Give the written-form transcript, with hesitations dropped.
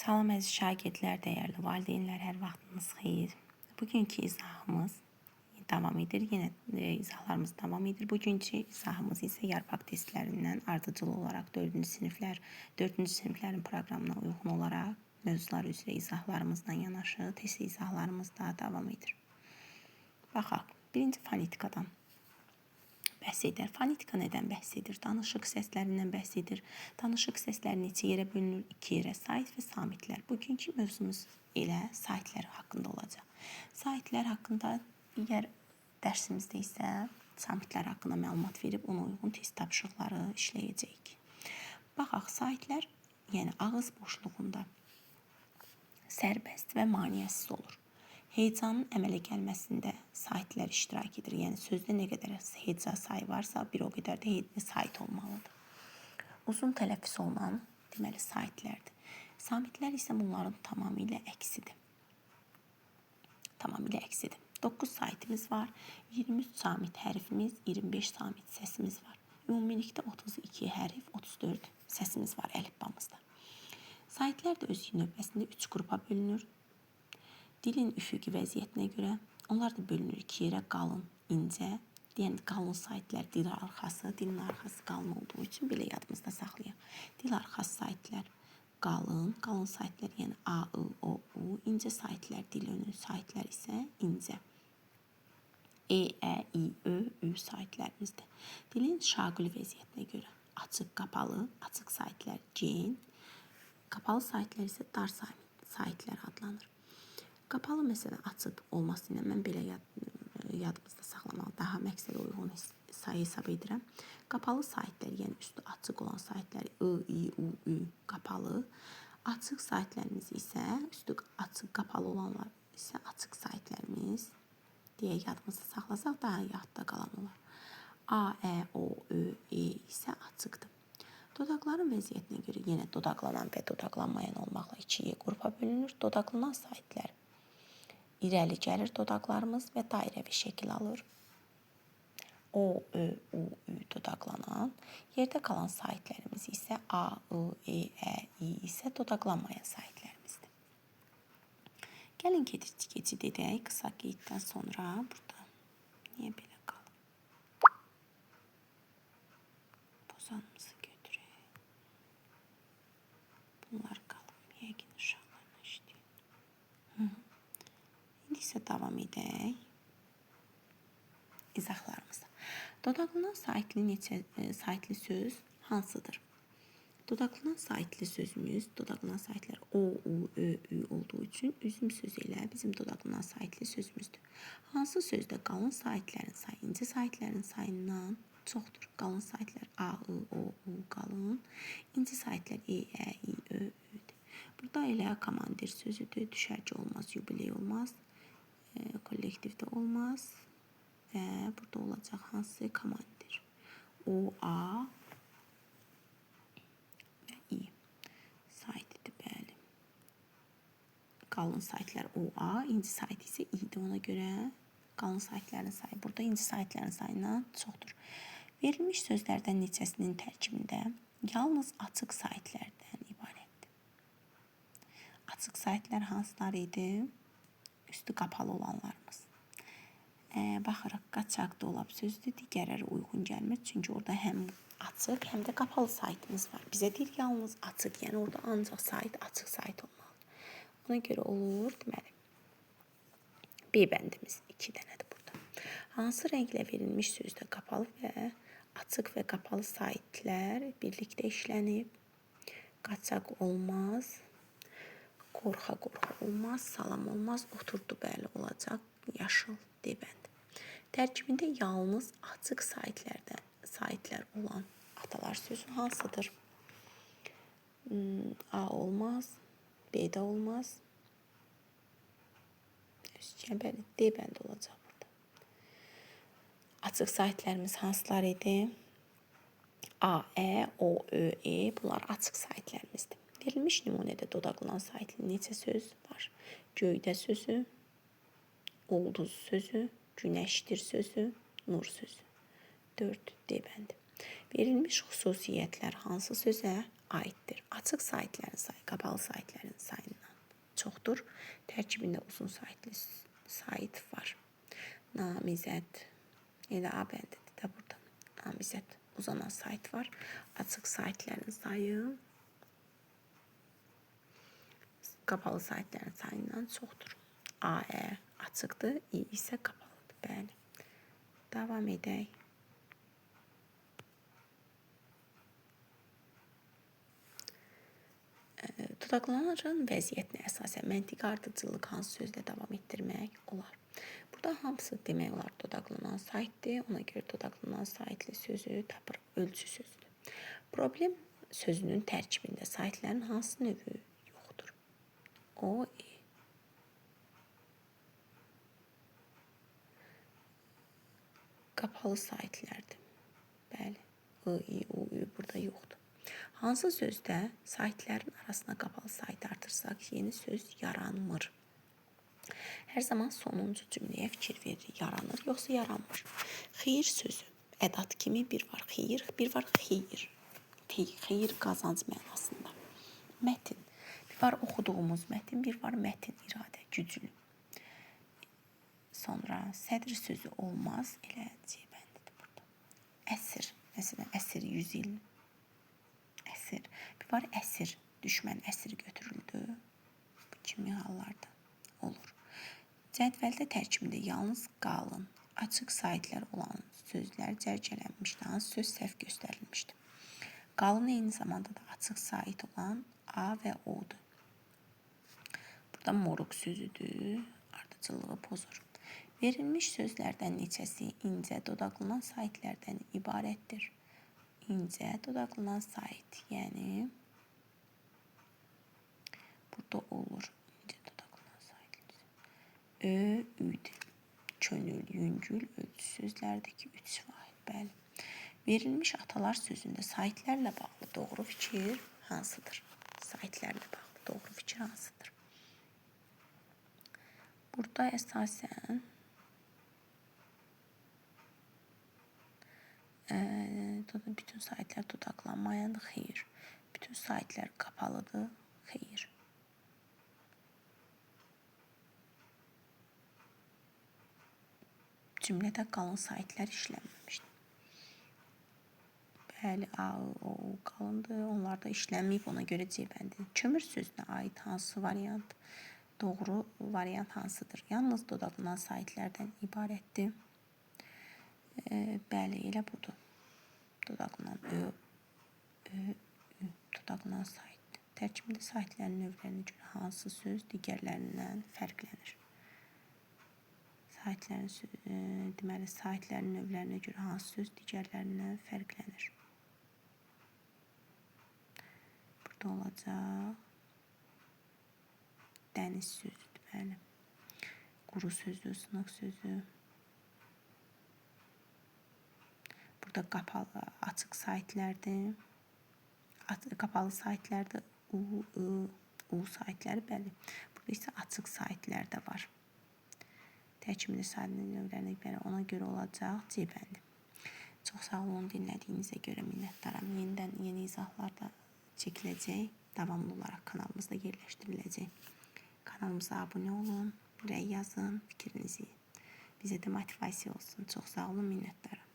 Salam əziz şagirdlər, dəyərli valideynlər, hər vaxtınız xeyir. Bugünkü izahımız davam edir. Yenə izahlarımız davam edir. Bugünkü izahımız isə yarpaq testlərindən ardıcıl olaraq 4-cü siniflərin proqramına uyğun olaraq mövzular üzrə izahlarımızla yanaşı test izahlarımız da davam edir. Baxaq, birinci fonetikadan bəhs edir. Fonetika nədən bəhs edir? Danışıq səslərindən bəhs edir. Danışıq səsləri neçə yerə bölünür? 2 yerə: sait və samitlər. Bugünkü mövzumuz elə saitlər haqqında olacaq. Saitlər haqqında digər dərsimizdə isə samitlər haqqında məlumat verib ona uyğun test tapşırıqları işləyəcəyik. Baxaq, saitlər, yəni ağız boşluğunda sərbəst və maneəsiz olur. Hecanın əmələ gəlməsində saitlər iştirak edir. Yəni sözdə nə qədər heca sayı varsa, bir o qədər də sait olmalıdır. Uzun tələffüz olunan deməli saitlərdir. Samitlər isə bunların tamamilə əksidir. 9 saitimiz var. 23 samit hərfimiz, 25 samit səsimiz var. Ümumilikdə 32 hərf, 34 səsimiz var əlifbamızda. Saitlər də öz növbəsində 3 qrupa bölünür. Dilin üfüqi vəziyyətinə görə onlar da bölünür 2 yerə: qalın, incə. Yəni qalın saitlər dilin arxası qalın olduğu üçün belə yadımızda saxlayaq. Dil arxası saitlər qalın, qalın saitlər yəni a, I, o, u, incə saitlər, dil önü saitlər isə incə. E, ə, i, ö, ü saitlərimizdir. Dilin şaquli vəziyyətinə görə açıq, qapalı, açıq saitlər gen, qapalı saitlər isə dar saitlər adlanır. Qapalı məsələn açıq olması ilə mən belə yadımızda saxlamalı, daha məqsədə uyğun sayı hesab edirəm. Qapalı saitlər, yəni üstü açıq olan saitlər I, I, U, Ü qapalı. Açıq saitlərimiz isə üstü açıq, qapalı olanlar isə açıq saitlərimiz deyə yadımızda saxlasaq daha yadda qalan olar. A, Ə, O, Ö, E isə açıqdır. Dodaqların vəziyyətinə görə yenə dodaqlanan və dodaqlanmayan olmaqla 2 qrupa bölünür. Dodaqlanan saitlər irəli gəlir dodaqlarımız və dairəvi şəkil alır. O, Ö, U, Ü dodaqlanan. Yerdə qalan saitlərimiz isə A, I, E, Ə, İ isə dodaqlanmayan saitlərimizdir. Gəlin keçid edək. Qısa qeyddən sonra burada niyə belə qalıb? Pozanımızı götürək. Bunlar qalıb. Yəqin uşaqlarla işləyir. İndi isə davam edək izahlarımıza. Dodaqlanan saitli söz hansıdır? Dodaqlanan saitli sözümüz, dodaqlanan saitlər O, U, Ö, Ü olduğu üçün üzüm sözü ilə bizim dodaqlanan saitli sözümüzdür. Hansı sözdə qalın saitlərin sayı incə saitlərin sayından çoxdur? Qalın saitlər A, I, O, U qalın, incə saitlər E, Ə, İ, Ö, Ü'dür. Burada elə komandir sözüdür, düşərgə olmaz, yubiley olmaz, kollektivdə olmaz və burada olacaq hansı komandir? O, A və İ saitidir, bəli. Qalın saitlər O, A, inci saiti isə İ'dir. Ona görə qalın saitlərin sayı burada inci saitlərin sayından çoxdur. Verilmiş sözlərdən neçəsinin tərkibində yalnız açıq saitlərdən ibarətdir. Açıq saitlər hansılar idi? Üstü qapalı olanlarımız. Baxırıq, qaçaq, dolab sözdür, digərləri uyğun gəlmir. Çünki orada həm açıq, həm də qapalı saitimiz var. Bizə deyir yalnız açıq, yəni orada ancaq sait, açıq sait olmalıdır. Ona görə olur, deməli, B bəndimiz 2 dənədir burada. Hansı rənglə verilmiş sözdə qapalı və açıq və qapalı saitlər birlikdə işlənib? Qaçaq olmaz, qorxa olmaz, salam olmaz, oturdu bəli olacaq, yaşıl D bəndi. Tərkibində yalnız açıq saitlər olan atalar sözü hansıdır? A olmaz, B də olmaz. Bəli, D bəndi olacaq burada. Açıq saitlərimiz hansılar idi? A, Ə, O, Ö, E bunlar açıq saitlərimizdir. Verilmiş nümunədə dodaqlanan saitli neçə söz var? Göydə sözü, ulduz sözü, günəşdir sözü, nur sözü. 4 D bəndi. Verilmiş xüsusiyyətlər hansı sözə aiddir. Açıq saytlərin sayı qapalı saytlərin sayından çoxdur. Tərkibində uzun saytlı sayt var. Namizəd, elə A bəndidir də burada. Namizəd uzanan sayt var. Açıq saytlərin sayı qapalı saytlərin sayından çoxdur. AE açıqdır, I isə qapalıdır. Bəli. Davam edək. Dodaqlanıcının vəziyyətinə əsasən məntiqi ardıcıllıq hansı sözlə davam etdirmək olar? Burada hamısı demək olar dodaqlanan saytdır. Ona görə dodaqlanan saytlı sözü tapırıq. Ölçü sözüdür. Problem sözünün tərkibində saytlərin hansı növü yoxdur? O, qapalı saytlərdir. Bəli. I, U, Ü burada yoxdur. Hansı sözdə saytlərin arasına qapalı sayt artırsaq yeni söz yaranmır? Hər zaman sonuncu cümləyə fikir verir. Yaranır, yoxsa yaranmır? Xeyir sözü. Ədat kimi bir var xeyir, bir var xeyir. Xeyir qazanc mənasında. Mətin. Bir var oxuduğumuz mətin, bir var mətin, iradə, güclü. Sonra sədr sözü olmaz, elə C bəndidir burada. Əsir. Məsələn, əsir 100 il. Əsir. Bir var əsir. Düşmən əsir götürüldü. Bu kimi hallarda olur. Cədvəldə tərkibində yalnız qalın, açıq saytlər olan sözlər cərgələnmişdir. Hansı söz səhv göstərilmişdir? Qalın eyni zamanda da açıq sayt olan A və O'dur. Burada moruq sözüdür. Ardıcıllığı pozur. Verilmiş sözlərdən neçəsi incə dodaqlanan saytlərdən ibarətdir? İncə dodaqlanan sayt, yəni burada olur. İncə dodaqlanan saytlar. Ö, üdür. Könül, yüngül, ölçü sözlərdəki 3 vahid. Bəli. Verilmiş atalar sözündə saytlərlə bağlı doğru fikir hansıdır? Saytlərlə bağlı doğru fikir hansıdır? Burada əsasən bütün saytlar dodaqlanmayandır, xeyir. Bütün saytlar qapalıdır, xeyir. Cümlədə qalan saytlar işlənməmişdir. Bəli, A, O qalındır, onlar da işlənməyib, ona görə C bəndidir. Kömür sözünə aid hansı variant? Doğru variant hansıdır? Yalnız dodaqlanan saytlərdən ibarətdir. Bəli, elə budur. Dodaqlanan dodaqlanan sayt. Tərkibində saytlərin növlərinə görə hansı söz digərlərindən fərqlənir? Deməli, saytlərin növlərinə görə hansı söz digərlərindən fərqlənir? Burada olacaq dəniz sözüdür, bəli. Quru sözü, sınıq sözü. Burada qapalı, açıq saytlərdir. Qapalı saytlərdə U saytləri, bəli. Burada isə açıq saytlər də var. Tərkibində saytların növlərinə görə ona görə olacaq C bəndi. Çox sağ olun, dinlədiyinizə görə minnətdaram. Yenidən yeni izahlar da çəkiləcək. Davamlı olaraq kanalımızda yerləşdiriləcək. Kanalımıza abunə olun, rəy yazın, fikrinizi bizə də motivasiya olsun. Çox sağ olun, minnətdaram.